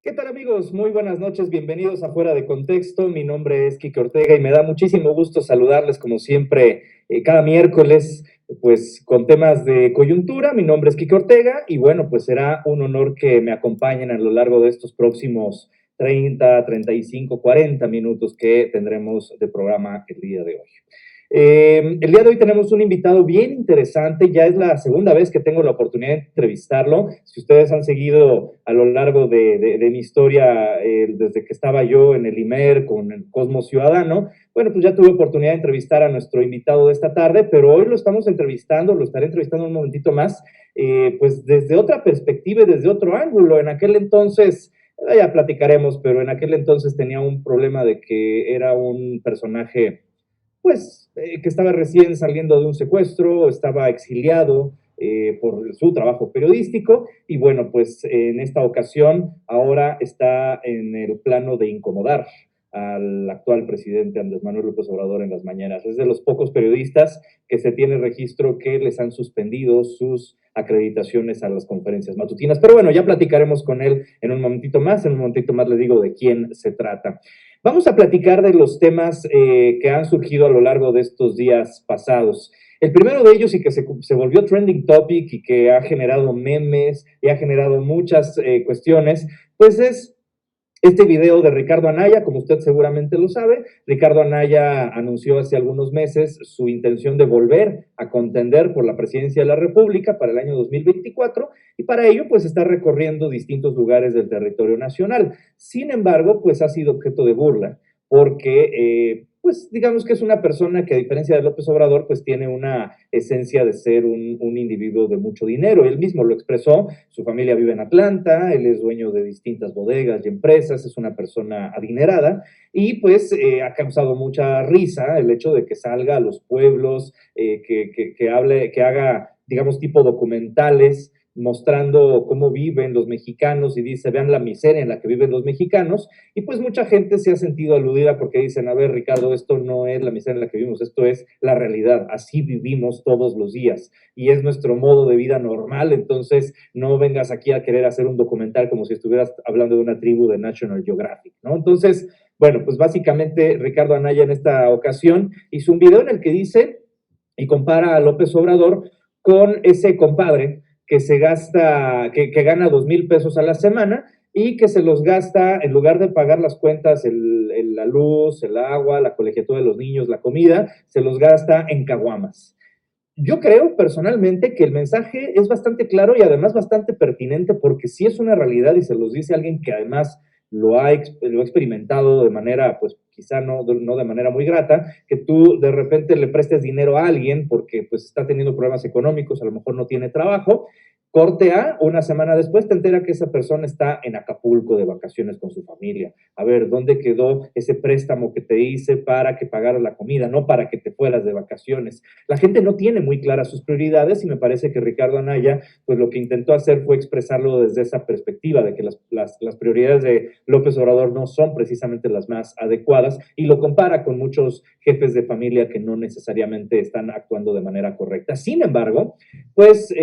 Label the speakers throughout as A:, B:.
A: ¿Qué tal, amigos? Muy buenas noches, bienvenidos a Fuera de Contexto. Mi nombre es Kike Ortega y me da muchísimo gusto saludarles como siempre cada miércoles, pues con temas de coyuntura. Mi nombre es Kike Ortega y bueno, pues será un honor que me acompañen a lo largo de estos próximos 30, 35, 40 minutos que tendremos de programa el día de hoy. El día de hoy tenemos un invitado bien interesante, ya es la segunda vez que tengo la oportunidad de entrevistarlo. Si ustedes han seguido a lo largo de mi historia, desde que estaba yo en el IMER con el Cosmos Ciudadano, bueno, pues ya tuve oportunidad de entrevistar a nuestro invitado de esta tarde, pero hoy lo estamos entrevistando, lo estaré entrevistando un momentito más, pues desde otra perspectiva y desde otro ángulo. En aquel entonces, ya platicaremos, pero en aquel entonces tenía un problema de que era un personaje pues que estaba recién saliendo de un secuestro, estaba exiliado por su trabajo periodístico y bueno, pues en esta ocasión ahora está en el plano de incomodar al actual presidente Andrés Manuel López Obrador en las mañanas. Es de los pocos periodistas que se tiene registro que les han suspendido sus acreditaciones a las conferencias matutinas. Pero bueno, ya platicaremos con él en un momentito más. En un momentito más le digo de quién se trata. Vamos a platicar de los temas que han surgido a lo largo de estos días pasados. El primero de ellos y que se volvió trending topic y que ha generado memes y ha generado muchas cuestiones, pues es este video de Ricardo Anaya. Como usted seguramente lo sabe, Ricardo Anaya anunció hace algunos meses su intención de volver a contender por la presidencia de la República para el año 2024 y para ello pues está recorriendo distintos lugares del territorio nacional. Sin embargo, pues ha sido objeto de burla porque pues digamos que es una persona que a diferencia de López Obrador pues tiene una esencia de ser un individuo de mucho dinero. Él mismo lo expresó, su familia vive en Atlanta, él es dueño de distintas bodegas y empresas, es una persona adinerada y pues ha causado mucha risa el hecho de que salga a los pueblos, que hable, que haga digamos tipo documentales mostrando cómo viven los mexicanos y dice, vean la miseria en la que viven los mexicanos, y pues mucha gente se ha sentido aludida porque dicen, a ver, Ricardo, esto no es la miseria en la que vivimos, esto es la realidad, así vivimos todos los días y es nuestro modo de vida normal, entonces no vengas aquí a querer hacer un documental como si estuvieras hablando de una tribu de National Geographic, ¿no? Entonces, bueno, pues básicamente Ricardo Anaya en esta ocasión hizo un video en el que dice y compara a López Obrador con ese compadre que se gasta, que gana 2,000 pesos a la semana y que se los gasta, en lugar de pagar las cuentas, la luz, el agua, la colegiatura de los niños, la comida, se los gasta en caguamas. Yo creo personalmente que el mensaje es bastante claro y además bastante pertinente porque sí es una realidad y se los dice alguien que además lo ha experimentado de manera, pues quizá no de manera muy grata, que tú de repente le prestes dinero a alguien porque pues está teniendo problemas económicos, a lo mejor no tiene trabajo, corte A, una semana después te entera que esa persona está en Acapulco de vacaciones con su familia. A ver, ¿dónde quedó ese préstamo que te hice para que pagaras la comida, no para que te fueras de vacaciones? La gente no tiene muy claras sus prioridades y me parece que Ricardo Anaya, pues lo que intentó hacer fue expresarlo desde esa perspectiva de que las prioridades de López Obrador no son precisamente las más adecuadas y lo compara con muchos jefes de familia que no necesariamente están actuando de manera correcta. Sin embargo, pues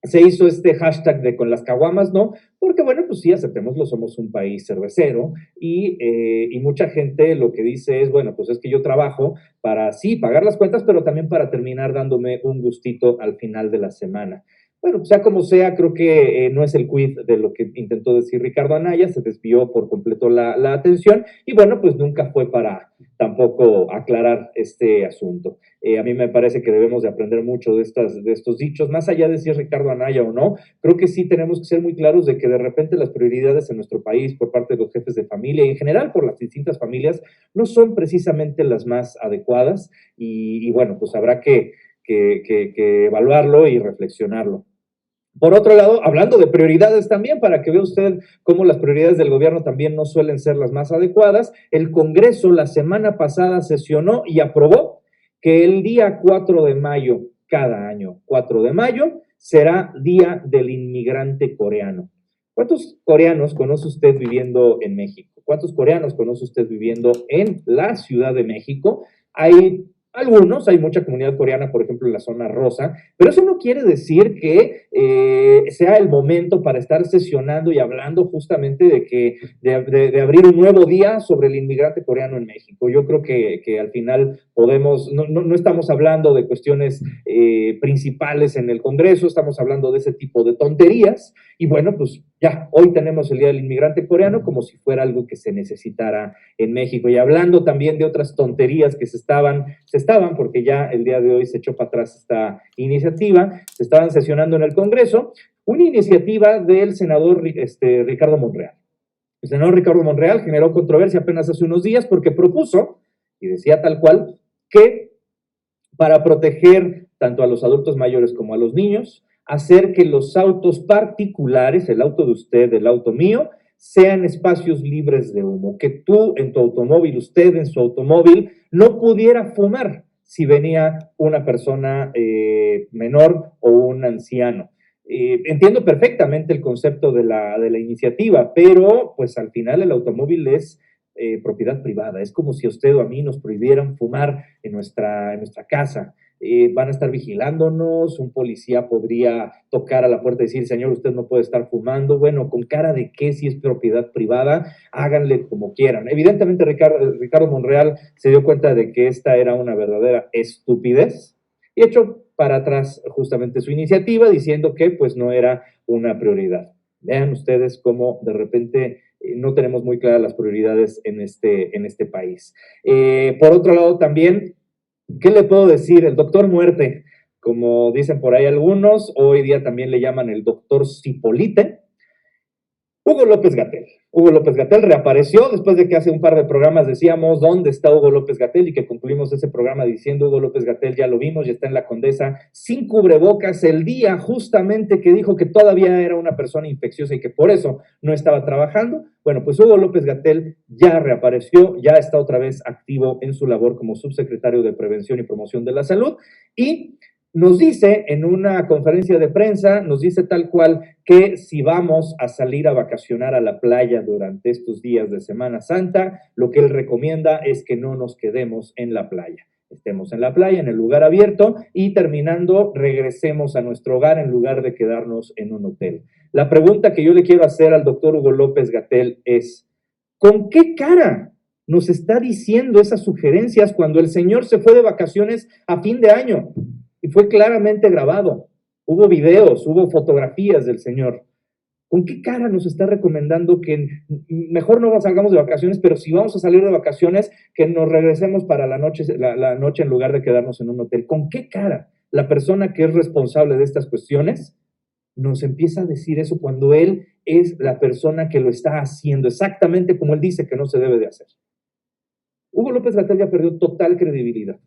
A: se hizo este hashtag de con las caguamas, ¿no? Porque bueno, pues sí, aceptémoslo, somos un país cervecero y mucha gente lo que dice es, bueno, pues es que yo trabajo para sí pagar las cuentas, pero también para terminar dándome un gustito al final de la semana. Bueno, sea como sea, creo que no es el quid de lo que intentó decir Ricardo Anaya, se desvió por completo la atención y bueno, pues nunca fue para tampoco aclarar este asunto. A mí me parece que debemos de aprender mucho de estos dichos, más allá de si es Ricardo Anaya o no, creo que sí tenemos que ser muy claros de que de repente las prioridades en nuestro país por parte de los jefes de familia y en general por las distintas familias no son precisamente las más adecuadas y bueno, pues habrá que evaluarlo y reflexionarlo. Por otro lado, hablando de prioridades también, para que vea usted cómo las prioridades del gobierno también no suelen ser las más adecuadas, el Congreso la semana pasada sesionó y aprobó que el día 4 de mayo, cada año 4 de mayo, será Día del Inmigrante Coreano. ¿Cuántos coreanos conoce usted viviendo en México? ¿Cuántos coreanos conoce usted viviendo en la Ciudad de México? Hay algunos, hay mucha comunidad coreana, por ejemplo, en la zona rosa, pero eso no quiere decir que sea el momento para estar sesionando y hablando justamente de abrir un nuevo día sobre el inmigrante coreano en México. Yo creo que al final podemos, no estamos hablando de cuestiones principales en el Congreso, estamos hablando de ese tipo de tonterías, y bueno, pues ya, hoy tenemos el Día del Inmigrante Coreano como si fuera algo que se necesitara en México. Y hablando también de otras tonterías que se estaban, porque ya el día de hoy se echó para atrás esta iniciativa, se estaban sesionando en el Congreso, una iniciativa del senador Ricardo Monreal. El senador Ricardo Monreal generó controversia apenas hace unos días porque propuso, y decía tal cual, que para proteger tanto a los adultos mayores como a los niños, hacer que los autos particulares, el auto de usted, el auto mío, sean espacios libres de humo, que tú en tu automóvil, usted en su automóvil, no pudiera fumar si venía una persona menor o un anciano. Entiendo perfectamente el concepto de la iniciativa, pero pues al final el automóvil es propiedad privada. Es como si a usted o a mí nos prohibieran fumar en nuestra casa. Van a estar vigilándonos, un policía podría tocar a la puerta y decir, señor, usted no puede estar fumando. Bueno, ¿con cara de qué si es propiedad privada? Háganle como quieran. Evidentemente Ricardo Monreal se dio cuenta de que esta era una verdadera estupidez y echó para atrás justamente su iniciativa diciendo que pues no era una prioridad. Vean ustedes cómo de repente no tenemos muy claras las prioridades en este país. Por otro lado también, ¿qué le puedo decir? El doctor muerte, como dicen por ahí algunos, hoy día también le llaman el doctor Cipolite, Hugo López-Gatell. Hugo López-Gatell reapareció después de que hace un par de programas decíamos ¿dónde está Hugo López-Gatell? Y que concluimos ese programa diciendo Hugo López-Gatell ya lo vimos, ya está en la Condesa sin cubrebocas el día justamente que dijo que todavía era una persona infecciosa y que por eso no estaba trabajando. Bueno, pues Hugo López-Gatell ya reapareció, ya está otra vez activo en su labor como subsecretario de Prevención y Promoción de la Salud y nos dice en una conferencia de prensa, nos dice tal cual que si vamos a salir a vacacionar a la playa durante estos días de Semana Santa, lo que él recomienda es que no nos quedemos en la playa. Estemos en la playa, en el lugar abierto y terminando regresemos a nuestro hogar en lugar de quedarnos en un hotel. La pregunta que yo le quiero hacer al doctor Hugo López-Gatell es, ¿con qué cara nos está diciendo esas sugerencias cuando el señor se fue de vacaciones a fin de año? Y fue claramente grabado. Hubo videos, hubo fotografías del señor. ¿Con qué cara nos está recomendando que mejor no salgamos de vacaciones, pero si vamos a salir de vacaciones, que nos regresemos para la noche en lugar de quedarnos en un hotel? ¿Con qué cara la persona que es responsable de estas cuestiones nos empieza a decir eso cuando él es la persona que lo está haciendo exactamente como él dice que no se debe de hacer? Hugo López-Gatell ya perdió total credibilidad.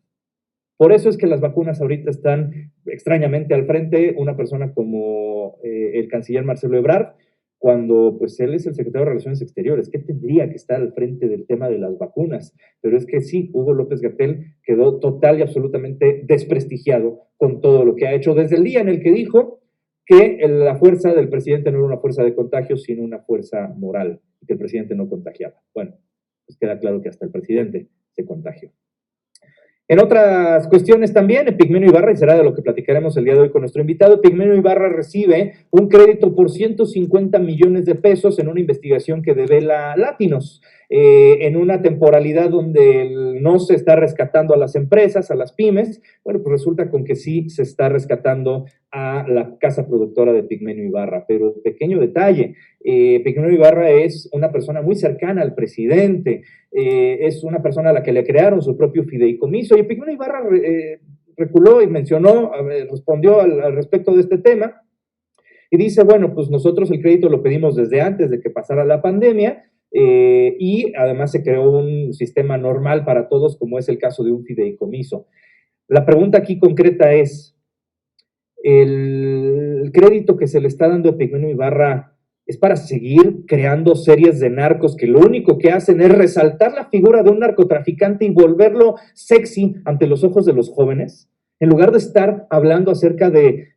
A: Por eso es que las vacunas ahorita están extrañamente al frente, una persona como el canciller Marcelo Ebrard, cuando pues él es el secretario de Relaciones Exteriores, ¿qué tendría que estar al frente del tema de las vacunas? Pero es que sí, Hugo López-Gatell quedó total y absolutamente desprestigiado con todo lo que ha hecho desde el día en el que dijo que la fuerza del presidente no era una fuerza de contagio, sino una fuerza moral, y que el presidente no contagiaba. Bueno, pues queda claro que hasta el presidente se contagió. En otras cuestiones también, Epigmenio Ibarra, y será de lo que platicaremos el día de hoy con nuestro invitado, Epigmenio Ibarra recibe un crédito por 150 millones de pesos en una investigación que devela Latinos, en una temporalidad donde no se está rescatando a las empresas, a las pymes. Bueno, pues resulta con que sí se está rescatando a la casa productora de Epigmenio Ibarra, pero pequeño detalle, Epigmenio Ibarra es una persona muy cercana al presidente, es una persona a la que le crearon su propio fideicomiso, y Epigmenio Ibarra reculó y mencionó, respondió al respecto de este tema, y dice, bueno, pues nosotros el crédito lo pedimos desde antes de que pasara la pandemia, y además se creó un sistema normal para todos, como es el caso de un fideicomiso. La pregunta aquí concreta es, ¿el crédito que se le está dando a Epigmenio Ibarra es para seguir creando series de narcos que lo único que hacen es resaltar la figura de un narcotraficante y volverlo sexy ante los ojos de los jóvenes, en lugar de estar hablando acerca de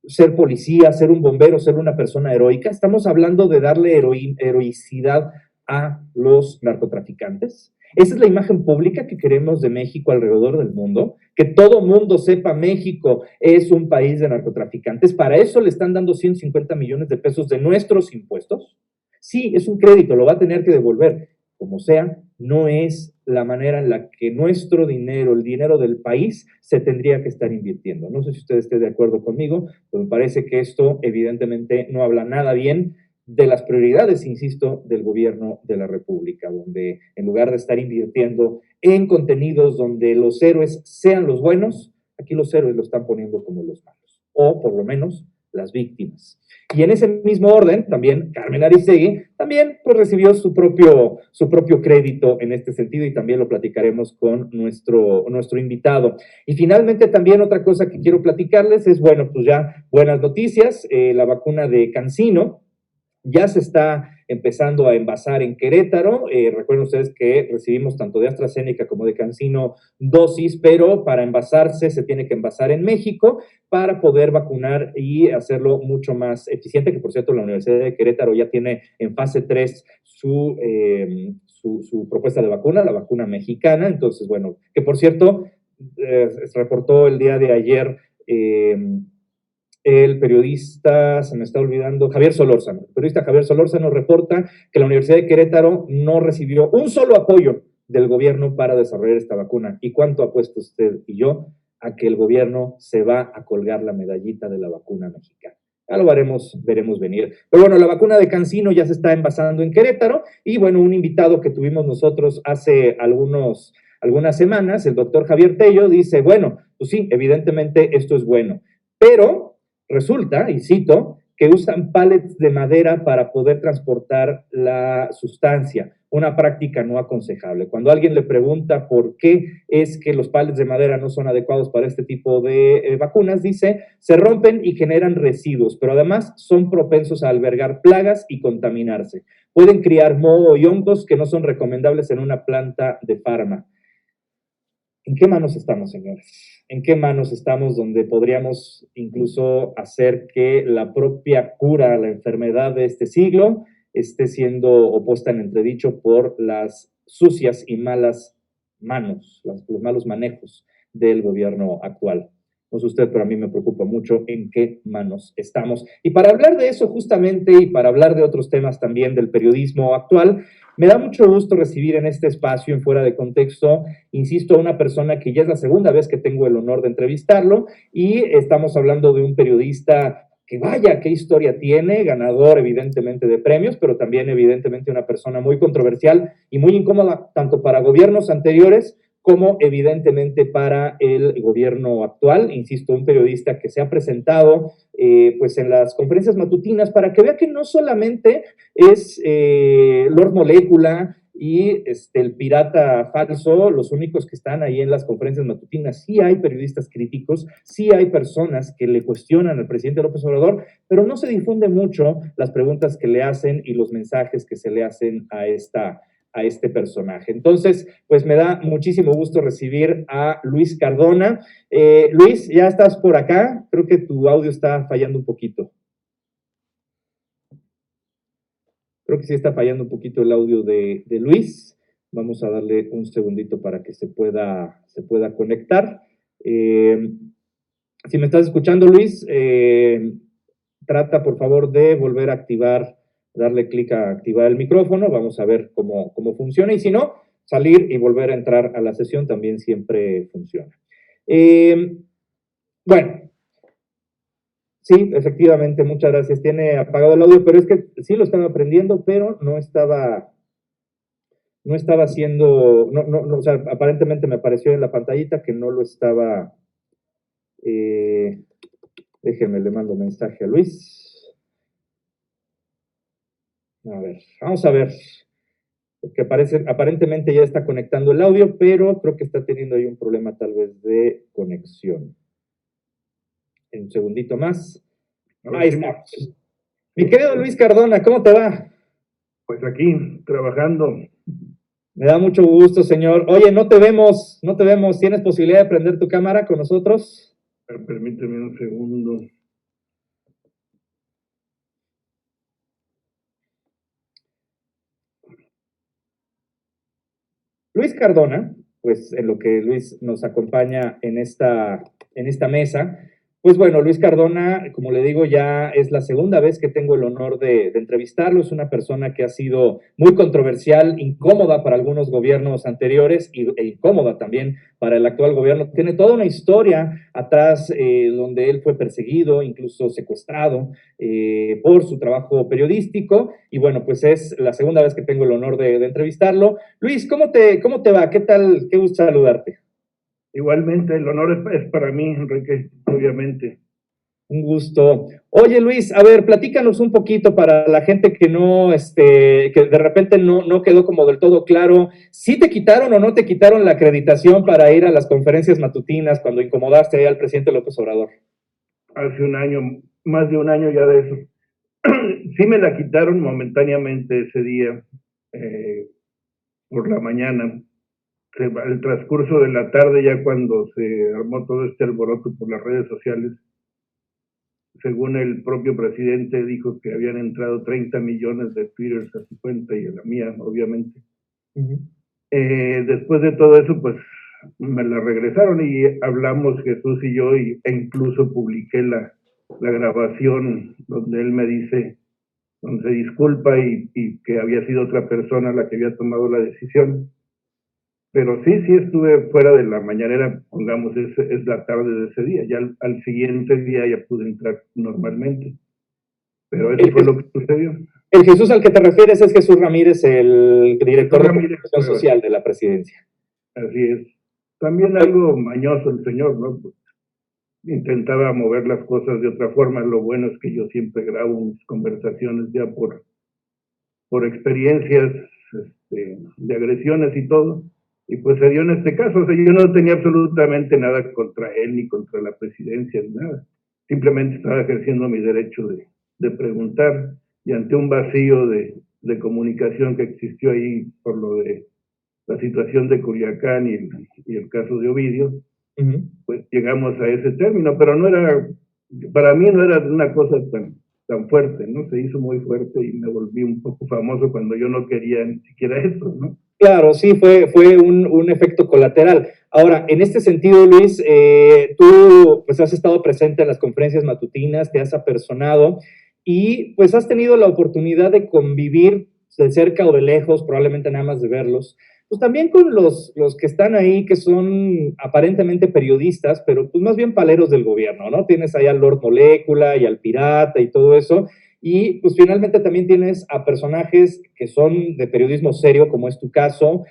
A: ser policía, ser un bombero, ser una persona heroica? Estamos hablando de darle heroicidad a los narcotraficantes. Esa es la imagen pública que queremos de México alrededor del mundo, que todo mundo sepa México es un país de narcotraficantes. Para eso le están dando 150 millones de pesos de nuestros impuestos. Sí, es un crédito, lo va a tener que devolver. Como sea, no es la manera en la que nuestro dinero, el dinero del país, se tendría que estar invirtiendo. No sé si usted esté de acuerdo conmigo, pero me parece que esto evidentemente no habla nada bien de las prioridades, insisto, del gobierno de la República, donde en lugar de estar invirtiendo en contenidos donde los héroes sean los buenos, aquí los héroes lo están poniendo como los malos, o por lo menos las víctimas. Y en ese mismo orden, también Carmen Aristegui, también pues, recibió su propio crédito en este sentido y también lo platicaremos con nuestro invitado. Y finalmente también otra cosa que quiero platicarles es, bueno, pues ya buenas noticias, la vacuna de CanSino, ya se está empezando a envasar en Querétaro. Recuerden ustedes que recibimos tanto de AstraZeneca como de CanSino dosis, pero para envasarse se tiene que envasar en México para poder vacunar y hacerlo mucho más eficiente, que por cierto la Universidad de Querétaro ya tiene en fase 3 su propuesta de vacuna, la vacuna mexicana. Entonces, bueno, que por cierto, reportó el día de ayer el periodista, se me está olvidando, Javier Solórzano. El periodista Javier Solórzano reporta que la Universidad de Querétaro no recibió un solo apoyo del gobierno para desarrollar esta vacuna. ¿Y cuánto apuesta usted y yo a que el gobierno se va a colgar la medallita de la vacuna mexicana? Ya lo veremos venir. Pero bueno, la vacuna de CanSino ya se está envasando en Querétaro y bueno, un invitado que tuvimos nosotros hace algunas semanas, el doctor Javier Tello, dice, bueno, pues sí, evidentemente esto es bueno, pero resulta, y cito, que usan pallets de madera para poder transportar la sustancia, una práctica no aconsejable. Cuando alguien le pregunta por qué es que los pallets de madera no son adecuados para este tipo de vacunas, dice, se rompen y generan residuos, pero además son propensos a albergar plagas y contaminarse. Pueden criar moho y hongos que no son recomendables en una planta de farma. ¿En qué manos estamos, señores? ¿En qué manos estamos donde podríamos incluso hacer que la propia cura a la enfermedad de este siglo esté siendo opuesta en entredicho por las sucias y malas manos, los malos manejos del gobierno actual? No sé usted, pero a mí me preocupa mucho en qué manos estamos. Y para hablar de eso justamente y para hablar de otros temas también del periodismo actual, me da mucho gusto recibir en este espacio, en Fuera de Contexto, insisto, a una persona que ya es la segunda vez que tengo el honor de entrevistarlo y estamos hablando de un periodista que vaya, qué historia tiene, ganador evidentemente de premios, pero también evidentemente una persona muy controversial y muy incómoda tanto para gobiernos anteriores como evidentemente para el gobierno actual. Insisto, un periodista que se ha presentado pues en las conferencias matutinas para que vea que no solamente es Lord Molécula y el pirata falso, los únicos que están ahí en las conferencias matutinas. Sí hay periodistas críticos, sí hay personas que le cuestionan al presidente López Obrador, pero no se difunde mucho las preguntas que le hacen y los mensajes que se le hacen a este personaje. Entonces, pues me da muchísimo gusto recibir a Luis Cardona. Luis, ya estás por acá, creo que tu audio está fallando un poquito. Creo que sí está fallando un poquito el audio de Luis. Vamos a darle un segundito para que se pueda conectar. Si me estás escuchando, Luis, trata por favor de volver a activar, darle clic a activar el micrófono. Vamos a ver cómo funciona. Y si no, salir y volver a entrar a la sesión también siempre funciona. Bueno, sí, efectivamente, muchas gracias. Tiene apagado el audio, pero es que sí lo estaba aprendiendo, pero no estaba haciendo, o sea, aparentemente me apareció en la pantallita que no lo estaba, déjenme, le mando mensaje a Luis. A ver, vamos a ver, porque aparentemente ya está conectando el audio, pero creo que está teniendo ahí un problema tal vez de conexión. Un segundito más. Ahí está. Mi querido Luis Cardona, ¿cómo te va?
B: Pues aquí, trabajando.
A: Me da mucho gusto, señor. Oye, no te vemos. ¿Tienes posibilidad de prender tu cámara con nosotros?
B: Permíteme un segundo.
A: Luis Cardona, pues en lo que Luis nos acompaña en esta mesa, pues bueno, Luis Cardona, como le digo, ya es la segunda vez que tengo el honor de entrevistarlo. Es una persona que ha sido muy controversial, incómoda para algunos gobiernos anteriores e incómoda también para el actual gobierno. Tiene toda una historia atrás donde él fue perseguido, incluso secuestrado por su trabajo periodístico. Y bueno, pues es la segunda vez que tengo el honor de entrevistarlo. Luis, cómo te va? ¿Qué tal? Qué gusto saludarte.
B: Igualmente, el honor es para mí, Enrique, obviamente.
A: Un gusto. Oye, Luis, a ver, platícanos un poquito para la gente que no, que de repente no quedó como del todo claro. ¿Sí te quitaron o no te quitaron la acreditación para ir a las conferencias matutinas cuando incomodaste ahí al presidente López Obrador?
B: Hace un año, más de un año ya de eso. Sí me la quitaron momentáneamente ese día, por la mañana. El transcurso de la tarde, ya cuando se armó todo este alboroto por las redes sociales, según el propio presidente dijo que habían entrado 30 millones de twitters a su cuenta y a la mía, obviamente.
A: Uh-huh.
B: Después de todo eso, pues me la regresaron y hablamos Jesús y yo, e incluso publiqué la grabación donde él me dice, donde se disculpa y que había sido otra persona la que había tomado la decisión. Pero sí estuve fuera de la mañanera, pongamos, es la tarde de ese día. Ya al siguiente día ya pude entrar normalmente. Pero eso fue lo que sucedió.
A: El Jesús al que te refieres es Jesús Ramírez, el director de comunicación social de la presidencia.
B: Así es. También algo mañoso el señor, ¿no? Pues intentaba mover las cosas de otra forma. Lo bueno es que yo siempre grabo mis conversaciones ya por experiencias de agresiones y todo. Y pues se dio en este caso. O sea, yo no tenía absolutamente nada contra él ni contra la presidencia ni nada. Simplemente estaba ejerciendo mi derecho de preguntar, y ante un vacío de comunicación que existió ahí por lo de la situación de Culiacán y el caso de Ovidio, uh-huh, pues llegamos a ese término, pero no era, para mí no era una cosa tan fuerte, ¿no? Se hizo muy fuerte y me volví un poco famoso cuando yo no quería ni siquiera eso, ¿no?
A: Claro, sí, fue un efecto colateral. Ahora, en este sentido, Luis, tú pues has estado presente en las conferencias matutinas, te has apersonado y pues has tenido la oportunidad de convivir de cerca o de lejos, probablemente nada más de verlos, pues también con los que están ahí, que son aparentemente periodistas, pero pues más bien paleros del gobierno, ¿no? Tienes ahí al Lord Molécula y al Pirata y todo eso. Y pues finalmente también tienes a personajes que son de periodismo serio, como es tu caso.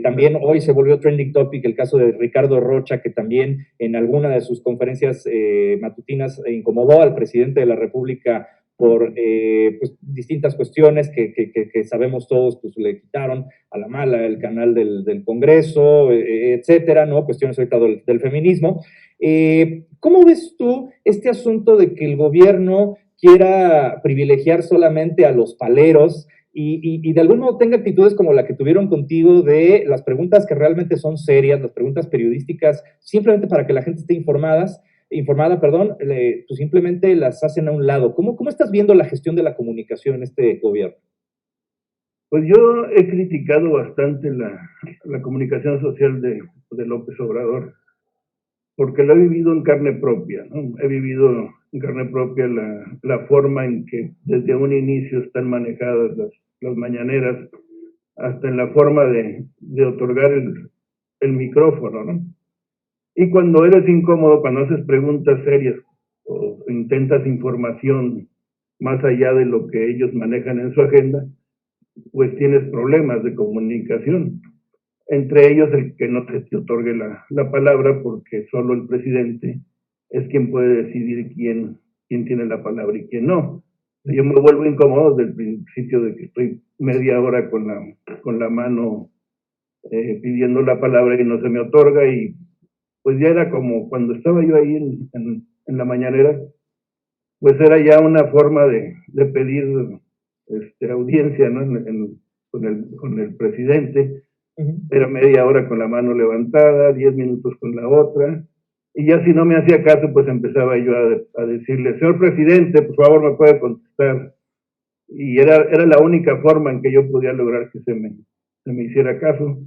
A: También hoy se volvió trending topic el caso de Ricardo Rocha, que también en alguna de sus conferencias matutinas incomodó al presidente de la República por pues, distintas cuestiones que sabemos todos, pues le quitaron a la mala el canal del Congreso, etcétera, ¿no? Cuestiones ahorita del feminismo. ¿Cómo ves tú este asunto de que el gobierno quiera privilegiar solamente a los paleros y de algún modo tenga actitudes como la que tuvieron contigo de las preguntas que realmente son serias, las preguntas periodísticas, simplemente para que la gente esté informada, pues simplemente las hacen a un lado? ¿Cómo estás viendo la gestión de la comunicación en este gobierno?
B: Pues yo he criticado bastante la comunicación social de López Obrador, porque lo he vivido en carne propia, ¿no? He vivido en carne propia la forma en que desde un inicio están manejadas las mañaneras, hasta en la forma de otorgar el micrófono, ¿no? Y cuando eres incómodo, cuando haces preguntas serias o intentas información más allá de lo que ellos manejan en su agenda, pues tienes problemas de comunicación. Entre ellos el que no te otorgue la palabra, porque solo el presidente es quien puede decidir quién tiene la palabra y quién no. Yo me vuelvo incómodo desde el principio de que estoy media hora con la mano pidiendo la palabra y no se me otorga, y pues ya era como cuando estaba yo ahí en la mañanera, pues era ya una forma de pedir audiencia, ¿no? Con el presidente. Uh-huh. Era media hora con la mano levantada, 10 minutos con la otra, y ya si no me hacía caso, pues empezaba yo a decirle, señor presidente, por favor me puede contestar, y era la única forma en que yo podía lograr que se me hiciera caso.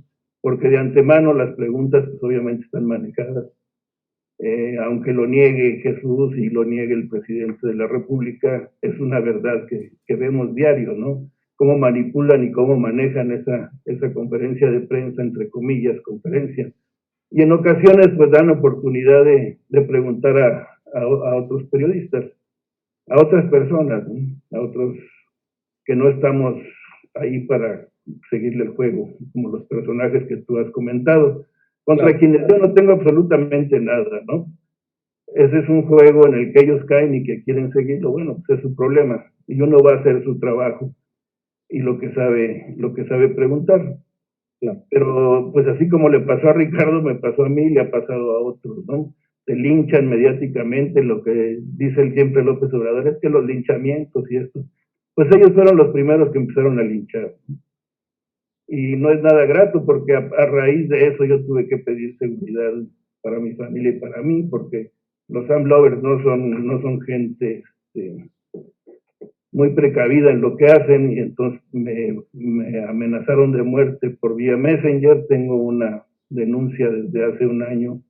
B: porque de antemano las preguntas pues, obviamente están manejadas. Aunque lo niegue Jesús y lo niegue el presidente de la República, es una verdad que vemos diario, ¿no? Cómo manipulan y cómo manejan esa conferencia de prensa, entre comillas, conferencia. Y en ocasiones pues dan oportunidad de preguntar a otros periodistas, a otras personas, ¿no? A otros que no estamos ahí para seguirle el juego, como los personajes que tú has comentado, contra claro, quienes yo no tengo absolutamente nada, ¿no? Ese es un juego en el que ellos caen y que quieren seguirlo, bueno, pues es su problema, y uno va a hacer su trabajo y lo que sabe preguntar. Claro. Pero pues así como le pasó a Ricardo, me pasó a mí, le ha pasado a otros, ¿no? Se linchan mediáticamente, lo que dice el siempre López Obrador, es que los linchamientos y esto, pues ellos fueron los primeros que empezaron a linchar. Y no es nada grato porque a raíz de eso yo tuve que pedir seguridad para mi familia y para mí, porque los AMLovers no son gente muy precavida en lo que hacen, y entonces me amenazaron de muerte por vía Messenger. Tengo una denuncia desde hace un año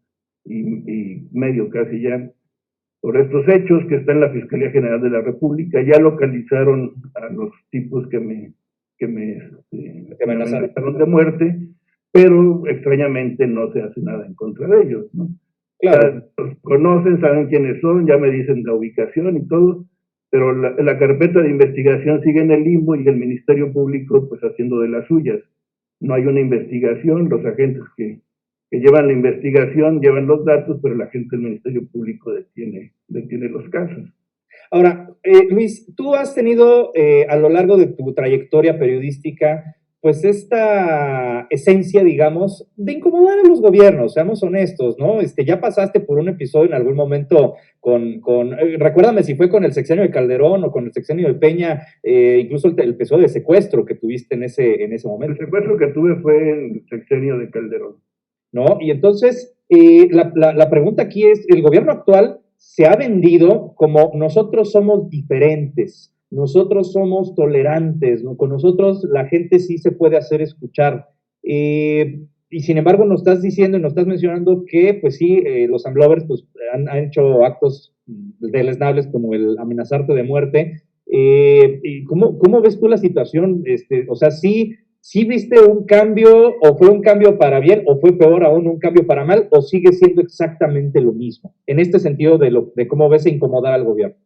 B: y medio casi ya por estos hechos, que está en la Fiscalía General de la República. Ya localizaron a los tipos que me amenazaron de muerte, pero extrañamente no se hace nada en contra de ellos, ¿no? Claro. Los conocen, saben quiénes son, ya me dicen la ubicación y todo, pero la carpeta de investigación sigue en el limbo y el Ministerio Público pues haciendo de las suyas. No hay una investigación, los agentes que llevan la investigación llevan los datos, pero la gente del Ministerio Público detiene los casos.
A: Ahora, Luis, tú has tenido a lo largo de tu trayectoria periodística, pues esta esencia, digamos, de incomodar a los gobiernos, seamos honestos, ¿no? Ya pasaste por un episodio en algún momento recuérdame si fue con el sexenio de Calderón o con el sexenio de Peña, incluso el episodio de secuestro que tuviste en ese momento.
B: El secuestro que tuve fue en el sexenio de Calderón.
A: ¿No? Y entonces, la pregunta aquí es, el gobierno actual se ha vendido como nosotros somos diferentes, nosotros somos tolerantes, ¿no? Con nosotros la gente sí se puede hacer escuchar. Y sin embargo nos estás diciendo y nos estás mencionando que, pues sí, los AMLovers pues, han hecho actos deleznables como el amenazarte de muerte. ¿Y cómo ves tú la situación? O sea, ¿sí viste un cambio o fue un cambio para bien o fue peor aún un cambio para mal o sigue siendo exactamente lo mismo? En este sentido de cómo ves incomodar al gobierno.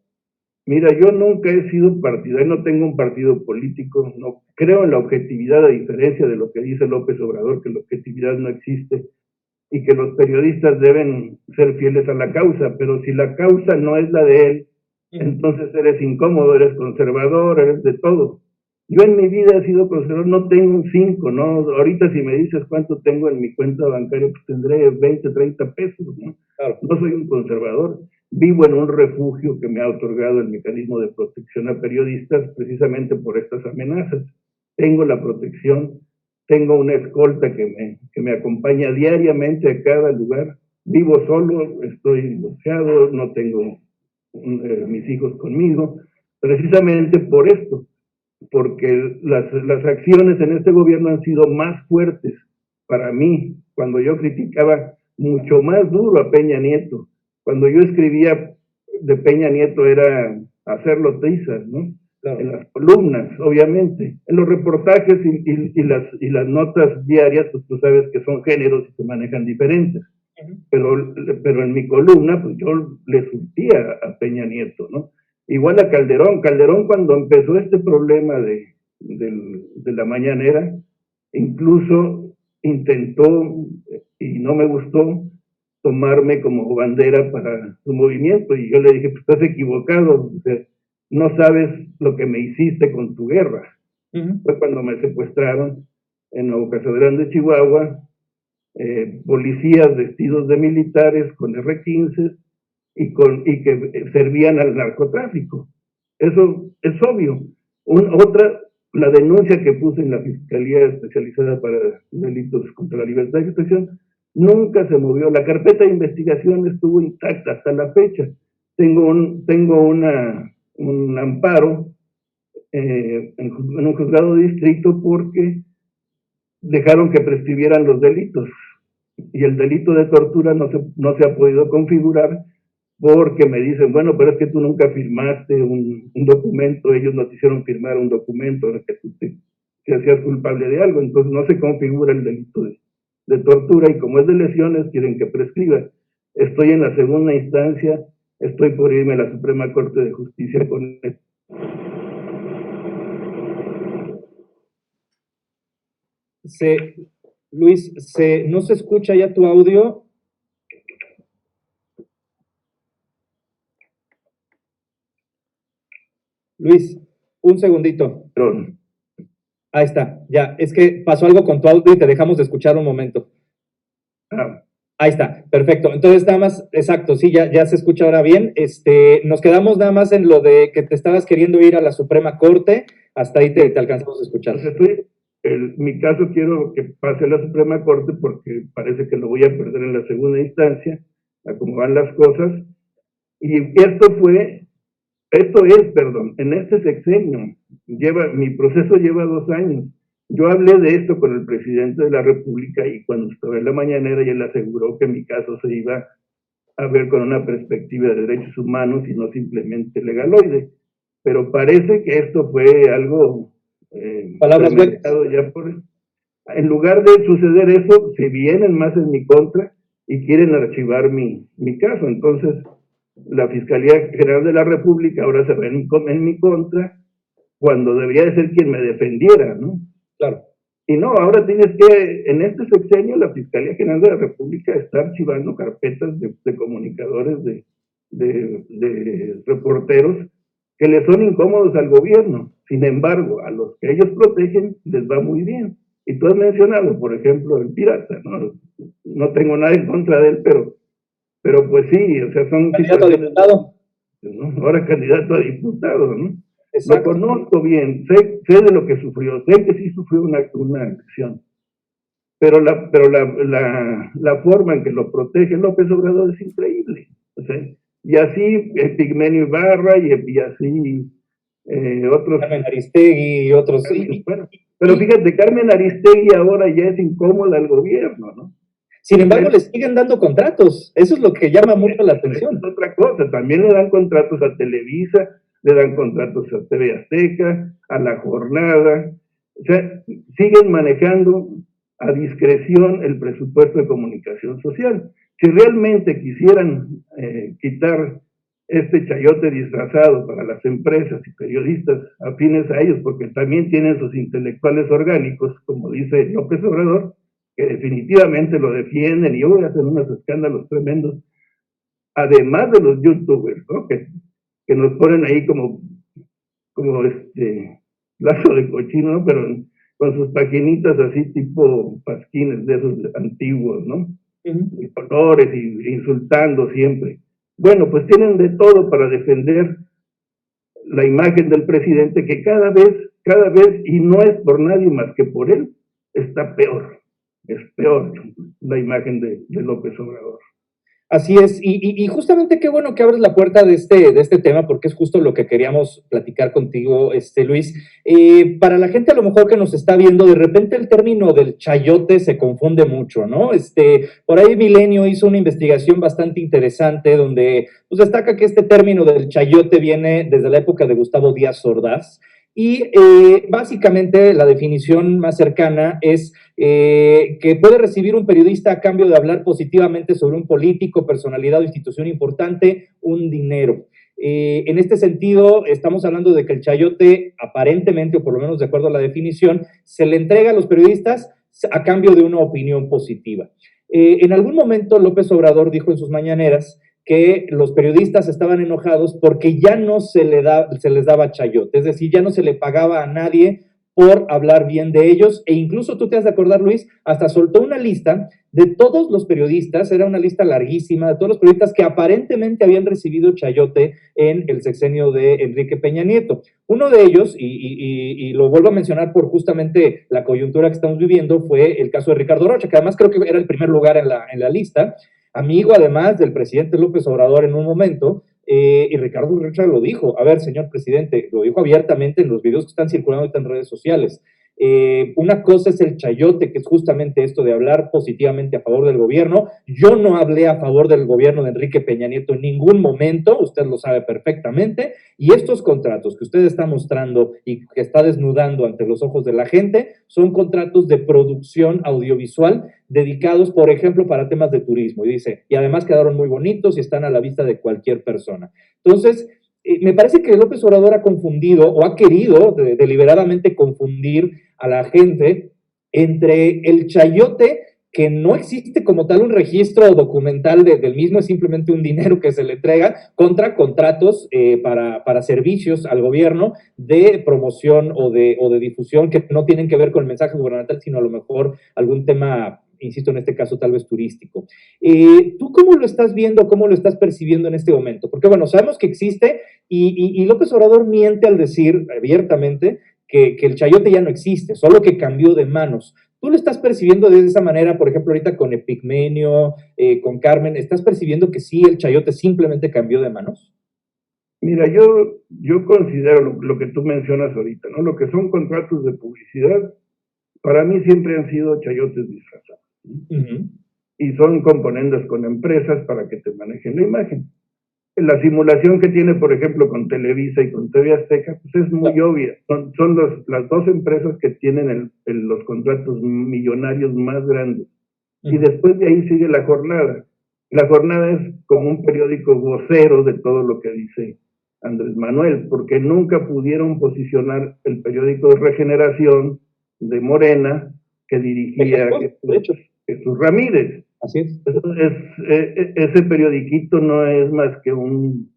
B: Mira, yo nunca he sido partidario, no tengo un partido político, no creo en la objetividad, a diferencia de lo que dice López Obrador, que la objetividad no existe y que los periodistas deben ser fieles a la causa, pero si la causa no es la de él, entonces eres incómodo, eres conservador, eres de todo. Yo en mi vida he sido conservador, no tengo un 5, ¿no? Ahorita si me dices cuánto tengo en mi cuenta bancaria, pues tendré 20, 30 pesos, ¿no? Claro. No soy un conservador. Vivo en un refugio que me ha otorgado el mecanismo de protección a periodistas precisamente por estas amenazas. Tengo la protección, tengo una escolta que me acompaña diariamente a cada lugar. Vivo solo, estoy divorciado, no tengo mis hijos conmigo, precisamente por esto, porque las acciones en este gobierno han sido más fuertes para mí, cuando yo criticaba mucho más duro a Peña Nieto. Cuando yo escribía de Peña Nieto era hacerlo trizas, ¿no? Claro. En las columnas, obviamente. En los reportajes y las notas diarias, pues tú sabes que son géneros y se manejan diferentes. Pero en mi columna, pues yo le surtía a Peña Nieto, ¿no? Igual a Calderón. Calderón, cuando empezó este problema de la mañanera, incluso intentó, y no me gustó, tomarme como bandera para su movimiento, y yo le dije, pues estás equivocado, o sea, no sabes lo que me hiciste con tu guerra. Fue cuando me secuestraron en Nuevo Casagrán de Chihuahua, policías vestidos de militares con R-15 y que servían al narcotráfico. Eso es obvio. La denuncia que puse en la Fiscalía Especializada para Delitos contra la Libertad de Expresión nunca se movió. La carpeta de investigación estuvo intacta hasta la fecha. Tengo un amparo en un juzgado de distrito porque dejaron que prescribieran los delitos. Y el delito de tortura no se ha podido configurar porque me dicen, bueno, pero es que tú nunca firmaste un documento, ellos no te hicieron firmar un documento en el que tú te hacías culpable de algo, entonces no se configura el delito de tortura y como es de lesiones quieren que prescriba. Estoy en la segunda instancia, estoy por irme a la Suprema Corte de Justicia con esto.
A: Luis, no se escucha ya tu audio. Luis, un segundito.
B: Perdón.
A: Ahí está, ya. Es que pasó algo con tu audio y te dejamos de escuchar un momento. Ahí está, perfecto. Entonces, nada más, exacto, sí, ya se escucha ahora bien. Nos quedamos nada más en lo de que te estabas queriendo ir a la Suprema Corte. Hasta ahí te alcanzamos a escuchar.
B: Mi caso quiero que pase a la Suprema Corte porque parece que lo voy a perder en la segunda instancia, a cómo van las cosas. Y esto es, en este sexenio, mi proceso lleva 2 años. Yo hablé de esto con el presidente de la República y cuando estaba en la mañanera y él aseguró que mi caso se iba a ver con una perspectiva de derechos humanos y no simplemente legaloide. Pero parece que esto fue algo
A: palabras
B: ya en lugar de suceder eso, se vienen más en mi contra y quieren archivar mi caso. Entonces, la Fiscalía General de la República ahora se ve en mi contra cuando debería de ser quien me defendiera, ¿no?
A: Claro.
B: Y no, ahora tienes que, en este sexenio, la Fiscalía General de la República está archivando carpetas de comunicadores, de reporteros, que le son incómodos al gobierno. Sin embargo, a los que ellos protegen les va muy bien. Y tú has mencionado, por ejemplo, el pirata, ¿no? No tengo nada en contra de él, pero pues sí, o sea, son...
A: ¿Candidato a diputado?
B: ¿no? Ahora candidato a diputado, ¿no?
A: Exacto.
B: Lo conozco bien, sé de lo que sufrió, sé que sí sufrió una agresión. Pero la forma en que lo protege López Obrador es increíble. O sea, y así Pigmenio Ibarra y así otros.
A: Carmen Aristegui y otros.
B: Bueno, pero fíjate, Carmen Aristegui ahora ya es incómoda al gobierno, ¿no?
A: Sin embargo, le siguen dando contratos. Eso es lo que llama mucho la atención.
B: Es otra cosa, también le dan contratos a Televisa, le dan contratos a TV Azteca, a La Jornada. O sea, siguen manejando a discreción el presupuesto de comunicación social. Si realmente quisieran quitar este chayote disfrazado para las empresas y periodistas afines a ellos, porque también tienen sus intelectuales orgánicos, como dice López Obrador, que definitivamente lo defienden y hoy hacen unos escándalos tremendos, además de los youtubers, ¿no? que nos ponen ahí como lazo de cochino, ¿no? Pero con sus paquinitas así tipo pasquines de esos antiguos, ¿no? Y colores y insultando siempre. Bueno, pues tienen de todo para defender la imagen del presidente que cada vez, y no es por nadie más que por él, está peor. Es peor la imagen de López Obrador.
A: Así es, y justamente qué bueno que abres la puerta de este tema, porque es justo lo que queríamos platicar contigo, Luis. Para la gente a lo mejor que nos está viendo, de repente el término del chayote se confunde mucho, ¿no? Por ahí Milenio hizo una investigación bastante interesante donde pues, destaca que este término del chayote viene desde la época de Gustavo Díaz Ordaz, y básicamente la definición más cercana es que puede recibir un periodista a cambio de hablar positivamente sobre un político, personalidad o institución importante, un dinero. En este sentido, estamos hablando de que el chayote, aparentemente, o por lo menos de acuerdo a la definición, se le entrega a los periodistas a cambio de una opinión positiva. En algún momento López Obrador dijo en sus mañaneras que los periodistas estaban enojados porque ya no se les daba chayote, es decir, ya no se le pagaba a nadie por hablar bien de ellos, e incluso tú te has de acordar, Luis, hasta soltó una lista de todos los periodistas, era una lista larguísima, de todos los periodistas que aparentemente habían recibido chayote en el sexenio de Enrique Peña Nieto. Uno de ellos, y lo vuelvo a mencionar por justamente la coyuntura que estamos viviendo, fue el caso de Ricardo Rocha, que además creo que era el primer lugar en la lista, amigo además del presidente López Obrador en un momento, y Ricardo Rocha lo dijo, a ver, señor presidente, lo dijo abiertamente en los videos que están circulando en redes sociales. Una cosa es el chayote, que es justamente esto de hablar positivamente a favor del gobierno. Yo no hablé a favor del gobierno de Enrique Peña Nieto en ningún momento, usted lo sabe perfectamente, y estos contratos que usted está mostrando y que está desnudando ante los ojos de la gente son contratos de producción audiovisual dedicados, por ejemplo, para temas de turismo, y dice, y además quedaron muy bonitos y están a la vista de cualquier persona. Entonces, me parece que López Obrador ha confundido o ha querido deliberadamente confundir a la gente entre el chayote, que no existe como tal un registro documental del mismo, es simplemente un dinero que se le entrega, contra contratos para servicios al gobierno de promoción o de difusión que no tienen que ver con el mensaje gubernamental, sino a lo mejor algún tema, insisto, en este caso tal vez turístico. ¿Tú cómo lo estás viendo, cómo lo estás percibiendo en este momento? Porque bueno, sabemos que existe y López Obrador miente al decir abiertamente que el chayote ya no existe, solo que cambió de manos. ¿Tú lo estás percibiendo de esa manera, por ejemplo, ahorita con Epigmenio, con Carmen? ¿Estás percibiendo que sí, el chayote simplemente cambió de manos?
B: Mira, yo considero lo que tú mencionas ahorita, ¿no? Lo que son contratos de publicidad, para mí siempre han sido chayotes disfrazados, ¿no?
A: Uh-huh.
B: Y son componendas con empresas para que te manejen la imagen. La simulación que tiene, por ejemplo, con Televisa y con TV Azteca, pues es muy obvia. Son las dos empresas que tienen los contratos millonarios más grandes. Y después de ahí sigue la jornada. La jornada es como un periódico vocero de todo lo que dice Andrés Manuel, porque nunca pudieron posicionar el periódico de Regeneración de Morena que dirigía Jesús Ramírez.
A: Así es.
B: Ese periodiquito no es más que un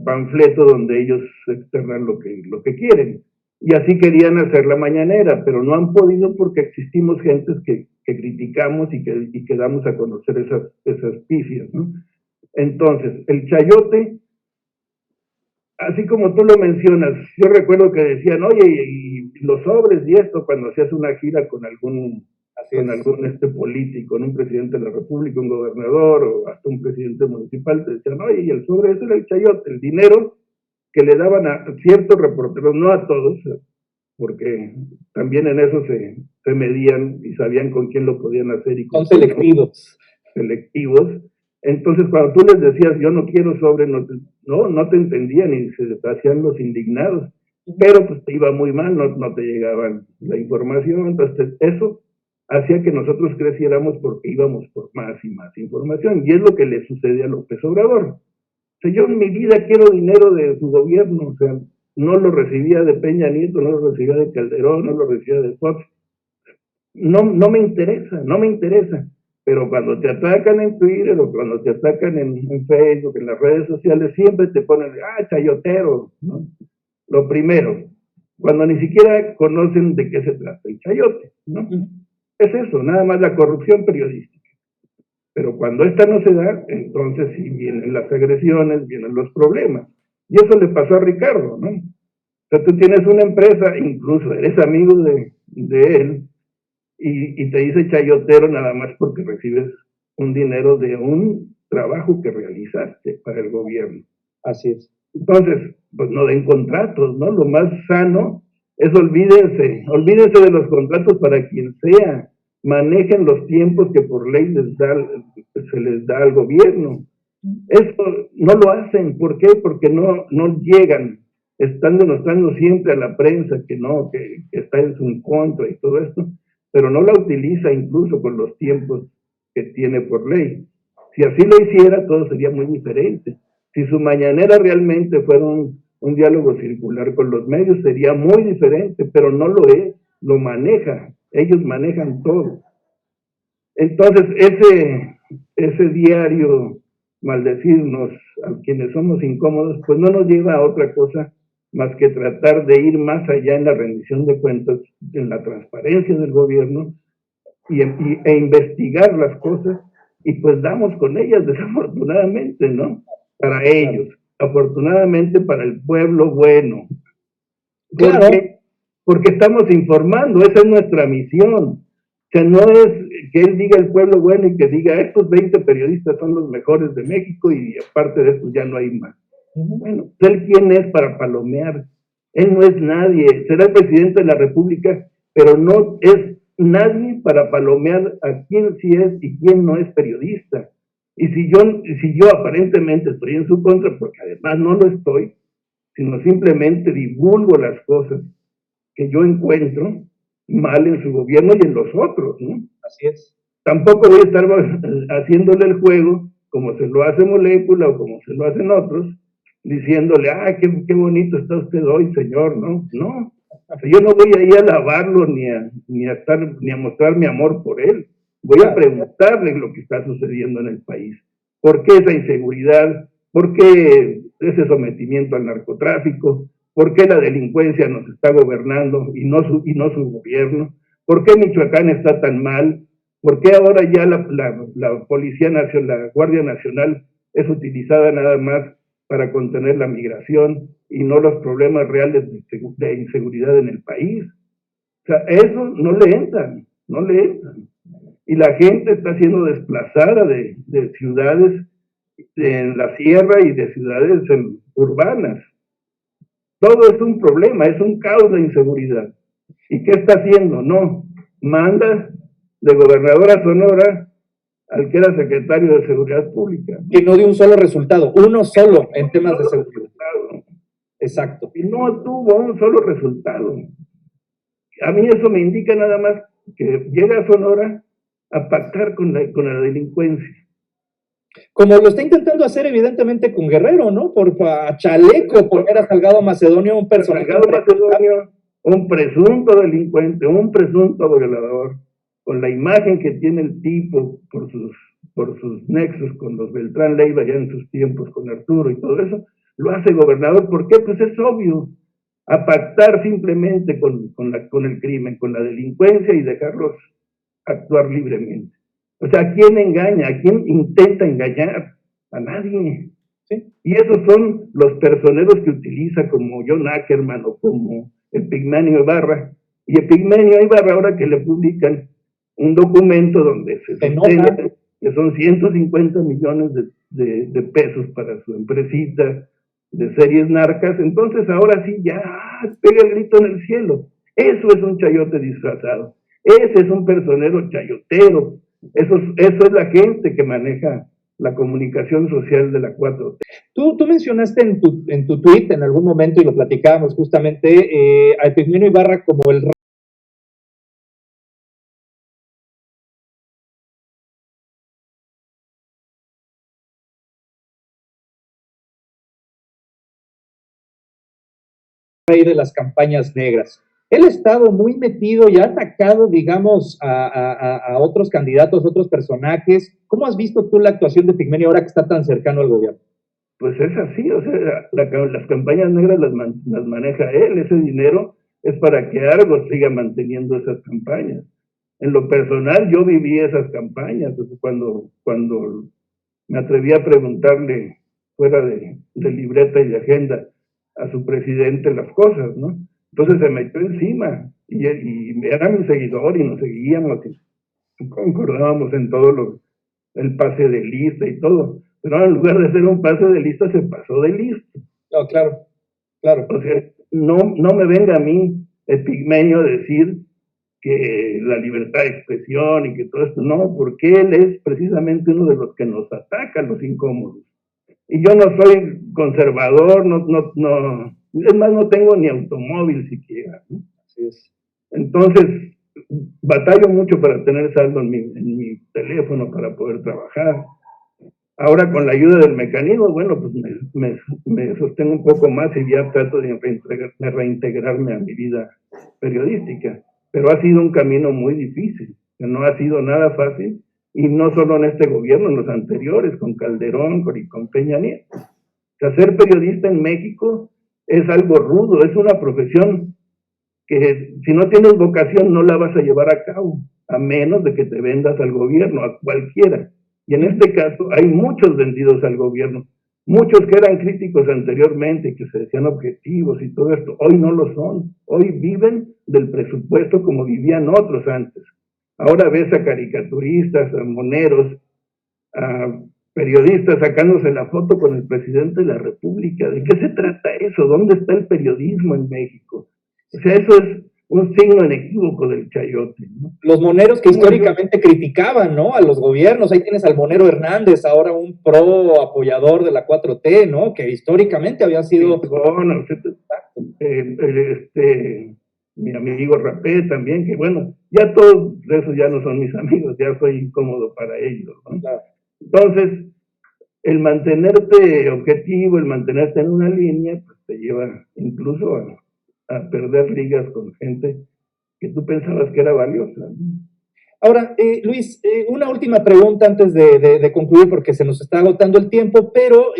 B: panfleto donde ellos externan lo que quieren. Y así querían hacer la mañanera, pero no han podido porque existimos gentes que criticamos y que damos a conocer esas pifias, ¿no? Entonces, el chayote, así como tú lo mencionas, yo recuerdo que decían, oye, y los sobres y esto, cuando hacías una gira con algún político, un presidente de la República, un gobernador o hasta un presidente municipal, te decían, oye, y el sobre ese era el chayote, el dinero que le daban a ciertos reporteros, no a todos, porque también en eso se medían y sabían con quién lo podían hacer. Y
A: son selectivos.
B: Selectivos. Entonces, cuando tú les decías, yo no quiero sobre, no te entendían y se hacían los indignados, pero pues te iba muy mal, no te llegaban la información, entonces eso hacía que nosotros creciéramos porque íbamos por más y más información, y es lo que le sucede a López Obrador. O sea, yo en mi vida quiero dinero de su gobierno, o sea, no lo recibía de Peña Nieto, no lo recibía de Calderón, no lo recibía de Fox. No me interesa. Pero cuando te atacan en Twitter o cuando te atacan en Facebook, en las redes sociales, siempre te ponen, chayotero, ¿no? Lo primero, cuando ni siquiera conocen de qué se trata el chayote, ¿no? Es eso, nada más la corrupción periodística. Pero cuando esta no se da, entonces sí vienen las agresiones, vienen los problemas. Y eso le pasó a Ricardo, ¿no? O sea, tú tienes una empresa, incluso eres amigo de él, y te dice chayotero nada más porque recibes un dinero de un trabajo que realizaste para el gobierno.
A: Así es.
B: Entonces, pues no den contratos, ¿no? Lo más sano es olvídense de los contratos para quien sea, manejen los tiempos que por ley se les da al gobierno. Esto no lo hacen, ¿por qué? Porque no llegan, están demostrando siempre a la prensa que está en su contra y todo esto, pero no la utiliza incluso con los tiempos que tiene por ley. Si así lo hiciera, todo sería muy diferente. Si su mañanera realmente fuera un diálogo circular con los medios, sería muy diferente, pero no lo es, lo maneja, ellos manejan todo. Entonces, ese diario maldecirnos a quienes somos incómodos, pues no nos lleva a otra cosa más que tratar de ir más allá en la rendición de cuentas, en la transparencia del gobierno e investigar las cosas, y pues damos con ellas desafortunadamente, ¿no? Para ellos, afortunadamente para el pueblo bueno.
A: Claro.
B: Porque estamos informando, esa es nuestra misión. O sea, no es que él diga el pueblo bueno y que diga estos 20 periodistas son los mejores de México y aparte de eso ya no hay más. Bueno, él quién es para palomear Él no es nadie, será el presidente de la República, pero no es nadie para palomear a quién sí es y quién no es periodista. Y si yo aparentemente estoy en su contra, porque además no lo estoy, sino simplemente divulgo las cosas que yo encuentro mal en su gobierno y en los otros, ¿no?
A: Así es.
B: Tampoco voy a estar haciéndole el juego como se lo hace Molécula o como se lo hacen otros, diciéndole, qué bonito está usted hoy, señor, ¿no? No, o sea, yo no voy a ir a alabarlo ni a mostrar mi amor por él. Voy a preguntarle lo que está sucediendo en el país. ¿Por qué esa inseguridad? ¿Por qué ese sometimiento al narcotráfico? ¿Por qué la delincuencia nos está gobernando y no su gobierno? ¿Por qué Michoacán está tan mal? ¿Por qué ahora ya la Policía Nacional, la Guardia Nacional es utilizada nada más para contener la migración y no los problemas reales de inseguridad en el país? O sea, eso no le entran. Y la gente está siendo desplazada de ciudades en la sierra y de ciudades urbanas. Todo es un problema, es un caos de inseguridad. ¿Y qué está haciendo? No, manda de gobernador a Sonora al que era secretario de Seguridad Pública.
A: Que no dio un solo resultado, uno solo en temas de seguridad. Exacto.
B: Y no tuvo un solo resultado. A mí eso me indica nada más que llega a Sonora a pactar con la delincuencia.
A: Como lo está intentando hacer evidentemente con Guerrero, ¿no? A chaleco poner a Salgado Macedonio, un personaje.
B: Salgado Macedonio, un presunto delincuente, un presunto violador, con la imagen que tiene el tipo por sus nexos con los Beltrán Leiva ya en sus tiempos, con Arturo y todo eso, lo hace gobernador. ¿Por qué? Pues es obvio, a pactar simplemente con el crimen, con la delincuencia y dejarlos actuar libremente. O sea, ¿a quién engaña? ¿A quién intenta engañar? A nadie. ¿Sí? Y esos son los personeros que utiliza como John Ackerman o como Epigmenio Ibarra. Y Epigmenio Ibarra, ahora que le publican un documento donde se sostiene que son 150 millones de pesos para su empresita de series narcas, entonces ahora sí ya pega el grito en el cielo. Eso es un chayote disfrazado. Ese es un personero chayotero. Eso es la gente que maneja la comunicación social de la 4T.
A: Tú mencionaste en tu tweet en algún momento, y lo platicábamos justamente, a Epigmenio Ibarra como el rey de las campañas negras. Él ha estado muy metido y ha atacado, digamos, a otros candidatos, otros personajes. ¿Cómo has visto tú la actuación de Epigmenio ahora que está tan cercano al gobierno?
B: Pues es así, o sea, las campañas negras las maneja él. Ese dinero es para que Argos siga manteniendo esas campañas. En lo personal, yo viví esas campañas, cuando me atreví a preguntarle fuera de libreta y de agenda a su presidente las cosas, ¿no? Entonces se metió encima y era mi seguidor y nos seguíamos y concordábamos en todo el pase de lista y todo. Pero en lugar de hacer un pase de lista, se pasó de lista.
A: No, claro.
B: O sea, no me venga a mí, Epigmenio, a decir que la libertad de expresión y que todo esto, no, porque él es precisamente uno de los que nos ataca a los incómodos. Y yo no soy conservador, es más, no tengo ni automóvil siquiera, ¿no?
A: Así es.
B: Entonces, batallo mucho para tener saldo en mi teléfono para poder trabajar. Ahora con la ayuda del mecanismo, bueno, pues me sostengo un poco más y ya trato de reintegrarme a mi vida periodística. Pero ha sido un camino muy difícil, que no ha sido nada fácil, y no solo en este gobierno, en los anteriores, con Calderón y con Peña Nieto. O sea, ser periodista en México es algo rudo, es una profesión que si no tienes vocación no la vas a llevar a cabo, a menos de que te vendas al gobierno, a cualquiera. Y en este caso hay muchos vendidos al gobierno, muchos que eran críticos anteriormente, que se decían objetivos y todo esto, hoy no lo son, hoy viven del presupuesto como vivían otros antes. Ahora ves a caricaturistas, a moneros, a periodistas sacándose la foto con el presidente de la República. ¿De qué se trata eso? ¿Dónde está el periodismo en México? O sea, eso es un signo inequívoco del chayote, ¿no?
A: Los moneros que históricamente criticaban, ¿no?, a los gobiernos. Ahí tienes al monero Hernández, ahora un pro apoyador de la 4T, ¿no?, que históricamente había sido...
B: Bueno, mi amigo Rapé también, que bueno, ya todos esos ya no son mis amigos, ya soy incómodo para ellos, ¿no?
A: Claro.
B: Entonces, el mantenerte objetivo, el mantenerte en una línea, pues te lleva incluso a perder ligas con gente que tú pensabas que era valiosa, ¿no?
A: Ahora, Luis, una última pregunta antes de concluir, porque se nos está agotando el tiempo, pero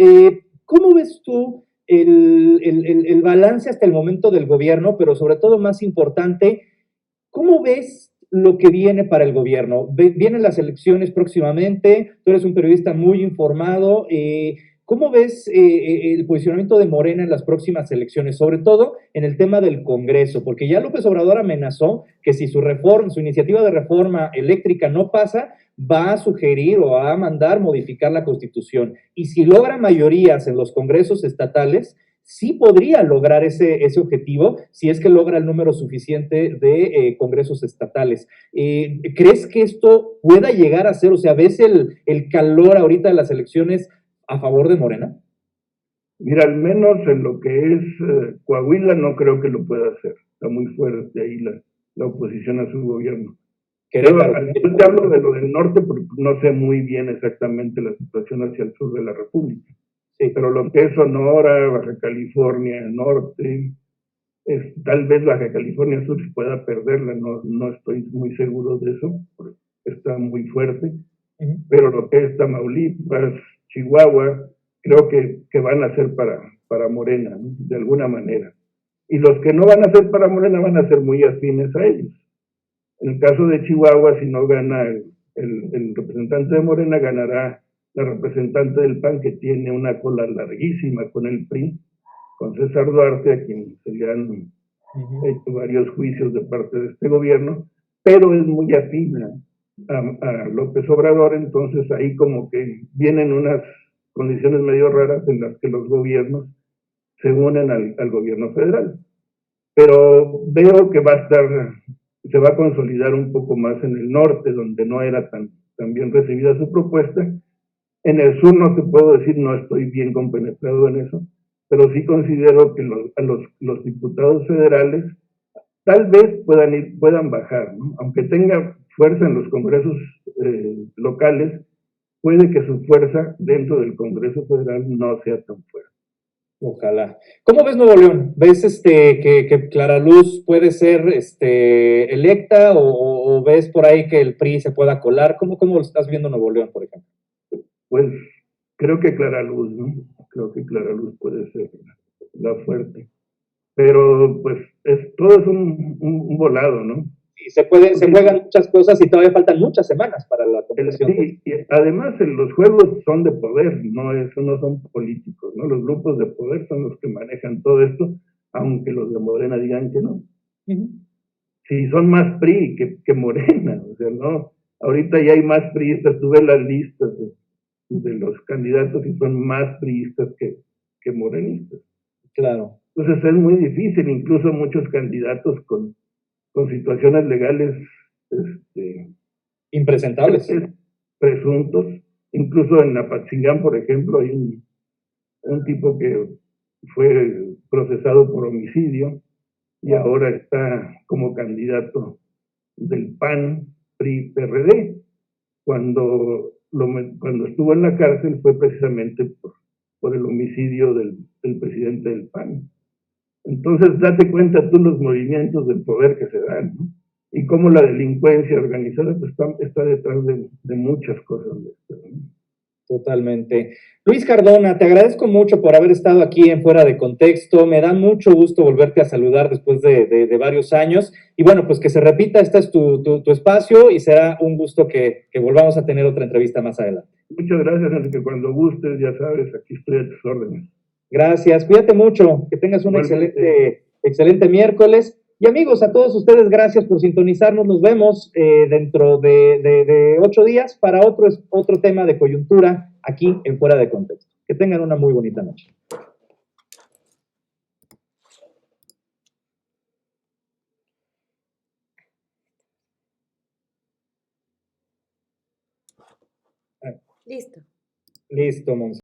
A: ¿cómo ves tú el balance hasta el momento del gobierno, pero sobre todo más importante, ¿cómo ves lo que viene para el gobierno? Vienen las elecciones próximamente, tú eres un periodista muy informado, ¿cómo ves el posicionamiento de Morena en las próximas elecciones? Sobre todo en el tema del Congreso, porque ya López Obrador amenazó que si su iniciativa de reforma eléctrica no pasa, va a sugerir o va a mandar modificar la Constitución. Y si logra mayorías en los congresos estatales, sí podría lograr ese objetivo si es que logra el número suficiente de congresos estatales. ¿Crees que esto pueda llegar a ser, o sea, ves el calor ahorita de las elecciones a favor de Morena?
B: Mira, al menos en lo que es Coahuila no creo que lo pueda hacer. Está muy fuerte ahí la oposición a su gobierno. Yo te hablo de lo del norte porque no sé muy bien exactamente la situación hacia el sur de la República. Sí, pero lo que es Sonora, Baja California Norte, tal vez Baja California Sur se pueda perderla, no estoy muy seguro de eso, porque está muy fuerte, pero lo que es Tamaulipas, Chihuahua, creo que van a ser para Morena, ¿no?, de alguna manera. Y los que no van a ser para Morena van a ser muy afines a ellos. En el caso de Chihuahua, si no gana el representante de Morena, ganará la representante del PAN, que tiene una cola larguísima con el PRI, con César Duarte, a quien se le han hecho varios juicios de parte de este gobierno, pero es muy afín a López Obrador. Entonces ahí como que vienen unas condiciones medio raras en las que los gobiernos se unen al gobierno federal. Pero veo que se va a consolidar un poco más en el norte, donde no era tan bien recibida su propuesta. En el sur no te puedo decir, no estoy bien compenetrado en eso, pero sí considero que los diputados federales tal vez puedan bajar, ¿no? Aunque tenga fuerza en los congresos locales, puede que su fuerza dentro del Congreso Federal no sea tan fuerte.
A: Ojalá. ¿Cómo ves Nuevo León? ¿Ves que Clara Luz puede ser electa o ves por ahí que el PRI se pueda colar? ¿Cómo lo estás viendo Nuevo León, por ejemplo?
B: Pues creo que Clara Luz, ¿no? Creo que Clara Luz puede ser la fuerte. Pero pues todo es un volado, ¿no?
A: Sí, se juegan muchas cosas y todavía faltan muchas semanas para la competición.
B: Sí, y además los juegos son de poder, no son políticos, ¿no? Los grupos de poder son los que manejan todo esto, aunque los de Morena digan que no. Sí, son más PRI que Morena, o sea, no, ahorita ya hay más priistas, tú ves las listas de los candidatos y son más priistas que morenistas.
A: Claro.
B: Entonces es muy difícil, incluso muchos candidatos con situaciones legales
A: impresentables,
B: presuntos. Incluso en Apatzingán, por ejemplo, hay un tipo que fue procesado por homicidio y ahora está como candidato del PAN, PRI, PRD. Cuando estuvo en la cárcel fue precisamente por el homicidio del presidente del PAN. Entonces, date cuenta tú los movimientos del poder que se dan, ¿no? Y cómo la delincuencia organizada pues, está detrás de muchas cosas de esto, ¿no?
A: Totalmente. Luis Cardona, te agradezco mucho por haber estado aquí en Fuera de Contexto. Me da mucho gusto volverte a saludar después de varios años. Y bueno, pues que se repita, este es tu espacio y será un gusto que volvamos a tener otra entrevista más adelante.
B: Muchas gracias, Enrique. Cuando gustes, ya sabes, aquí estoy a tus órdenes.
A: Gracias, cuídate mucho, que tengas un excelente miércoles. Y amigos, a todos ustedes, gracias por sintonizarnos. Nos vemos dentro de 8 días para otro tema de coyuntura aquí en Fuera de Contexto. Que tengan una muy bonita noche.
C: Listo.
A: Listo, Monse.